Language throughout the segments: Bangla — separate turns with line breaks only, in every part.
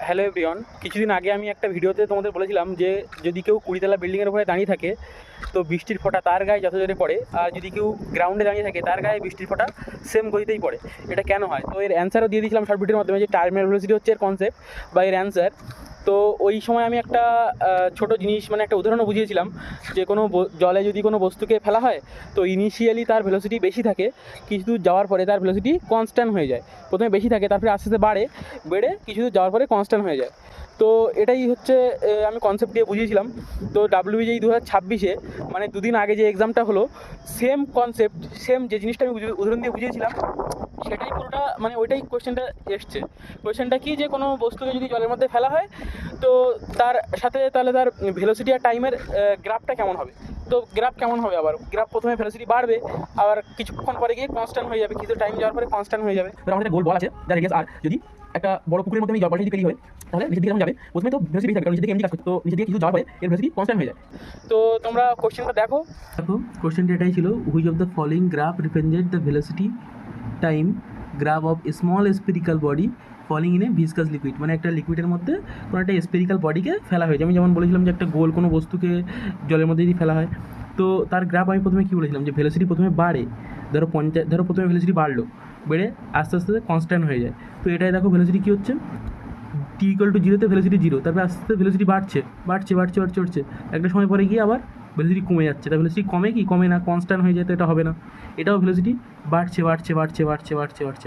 হ্যালো এভরিওয়ান, কিছুদিন আগে আমি একটা ভিডিওতে তোমাদের বলেছিলাম যে যদি কেউ 20তলা বিল্ডিংয়ের উপরে দাঁড়িয়ে থাকে তো বৃষ্টির ফোঁটা তার গায়ে যত জোরে পড়ে, আর যদি কেউ গ্রাউন্ডে দাঁড়িয়ে থাকে তার গায়ে বৃষ্টির ফোঁটা সেম গতিতেই পড়ে। এটা কেন হয়? তো এর অ্যান্সারও দিয়ে দিয়েছিলাম শর্ট ভিডিওর মাধ্যমে, যে টার্মিনাল ভেলোসিটি হচ্ছে এর কনসেপ্ট বা এর অ্যান্সার। তো ওই সময় আমি একটা ছোট জিনিস, মানে একটা উদাহরণও বুঝিয়েছিলাম যে কোনো জলে যদি কোনো বস্তুকে ফেলা হয় তো ইনিশিয়ালি তার ভেলোসিটি বেশি থাকে, কিছু দূর যাওয়ার পরে তার ভেলোসিটি কনস্ট্যান্ট হয়ে যায়। প্রথমে বেশি থাকে, তারপরে আস্তে আস্তে বেড়ে কিছু দূর যাওয়ার পরে কনস্ট্যান্ট হয়ে যায়। তো এটাই হচ্ছে আমি কনসেপ্ট দিয়ে বুঝিয়েছিলাম। তো WBJEE 2026-এ মানে দুদিন আগে যে এক্সামটা হলো, সেম কনসেপ্ট, সেম যে জিনিসটা আমি উদাহরণ দিয়ে বুঝিয়েছিলাম সেটাই পুরোটা, মানে ওইটাই কোয়েশ্চেনটা এসছে। কোয়েশ্চেনটা কি, যে কোনো বস্তুকে যদি জলের মধ্যে ফেলা হয় তো তার সাথে তাহলে তার ভেলোসিটি আর টাইমের গ্রাফটা কেমন হবে। তো গ্রাফ কেমন হবে, আবার গ্রাফ প্রথমে ভেলোসিটি বাড়বে, আবার কিছুক্ষণ পরে গিয়ে কনস্ট্যান্ট হয়ে যাবে, কিছু টাইম যাওয়ার পরে কনস্ট্যান্ট হয়ে যাবে।
ধর আমাদের একটা গোল বল আছে যার রেডিয়াস আর, যদি একটা বড় পুকুরের মধ্যে আমি জল যদি পেরি হয় তাহলে নিচের দিকে যখন যাবে প্রথমে তো ভেলোসিটি বেশি থাকবে, কারণ নিচের দিকে এমনি কাজ করছে, তো নিচের দিকে কিছু যাওয়ার পরে এর ভেলোসিটি কনস্ট্যান্ট হয়ে যায়।
তো তোমরা কোয়েশ্চেনটা দেখো।
কোশ্চেনটা এটাই ছিল, which of the following graph represent the velocity time graph of small spherical body falling in a viscous liquid. মানে একটা লিকুইডের মধ্যে কোনো একটা স্পেরিক্যাল বডিকে ফেলা হয়েছে। আমি যেমন বলেছিলাম যে একটা গোল কোনো বস্তুকে জলের মধ্যে যদি ফেলা হয় তো তার গ্রাফ আমি প্রথমে কী বলেছিলাম, যে ভেলোসিটি প্রথমে বাড়ে, ধরো প্রথমে ভেলোসিটি বাড়লো, বেড়ে আস্তে আস্তে কনস্ট্যান্ট হয়ে যায়। তো এটাই দেখো ভেলোসিটি কী হচ্ছে, t=0-তে ভেলোসিটি 0, তারপরে আস্তে আস্তে ভেলোসিটি বাড়ছে, একটা সময় পরে গিয়ে আবার ভেলোসিটি কমে যাচ্ছে। তা ভেলোসিটি কমে না, কনস্ট্যান্ট হয়ে যায়, তো এটা হবে না। এটাও ভেলোসিটি বাড়ছে,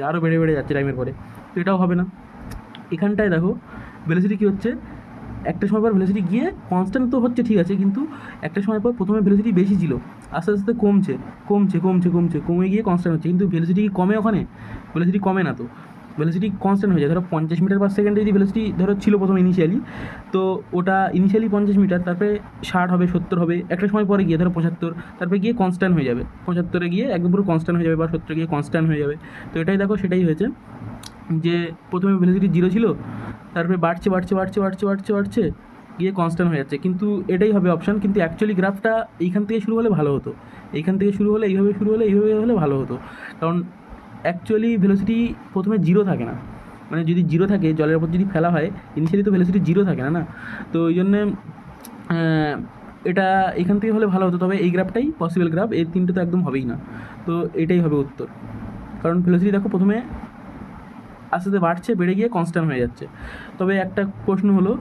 আরও বেড়ে যাচ্ছে টাইমের পরে, তো এটাও হবে না। এখানটায় দেখো ভেলোসিটি কী হচ্ছে, একটা সময় পর ভেলোসিটি গিয়ে কনস্ট্যান্ট তো হচ্ছে ঠিক আছে, কিন্তু একটা সময় পর প্রথমে ভেলোসিটি বেশি ছিল, আস্তে আস্তে কমে গিয়ে কনস্ট্যান্ট হচ্ছে। কিন্তু ভেলোসিটি কি কমে? ওখানে ভেলোসিটি কমে না, তো ভেলোসিটি কনস্ট্যান্ট হয়ে যায়। ধরো 50 মিটার পার সেকেন্ডে যদি ভেলোসিটি ধরো ছিল প্রথমে ইনিশিয়ালি, তো ওটা ইনিশিয়ালি 50 মিটার, তারপরে 60 হবে, 70 হবে, একটা সময় পরে গিয়ে ধরো 75, তারপরে গিয়ে কনস্ট্যান্ট হয়ে যাবে, 75-এ গিয়ে একদম পুরো কনস্ট্যান্ট হয়ে যাবে, বা 70 গিয়ে কনস্ট্যান্ট হয়ে যাবে। তো এটাই দেখো, সেটাই হয়েছে, যে প্রথমে ভেলোসিটি 0 ছিল, তারপরে বাড়ছে গিয়ে কনস্ট্যান্ট হয়ে যাচ্ছে। কিন্তু এটাই হবে অপশান, কিন্তু অ্যাকচুয়ালি গ্রাফটা এইখান থেকে শুরু হলে ভালো হতো, এইখান থেকে শুরু হলে এইভাবে হলে ভালো হতো। কারণ অ্যাকচুয়ালি ভেলোসিটি প্রথমে 0 থাকে না, মানে যদি 0 থাকে জলের ওপর যদি ফেলা হয় ইনিশিয়ালি, তো ভেলোসিটি 0 থাকে না। তো ওই জন্যে এটা এখান থেকে হলে ভালো হতো। তবে এই গ্রাফটাই পসিবল গ্রাফ, এই তিনটে তো একদম হবেই না, তো এটাই হবে উত্তর। কারণ ভেলোসিটি দেখো প্রথমে আস্তে আস্তে বাড়ছে, বেড়ে গিয়ে কনস্ট্যান্ট হয়ে যাচ্ছে। তবে একটা প্রশ্ন হলো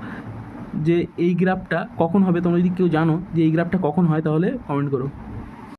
যে এই গ্রাফটা কখন হবে, তোমরা যদি কেউ জানো যে এই গ্রাফটা কখন হয় তাহলে কমেন্ট করো।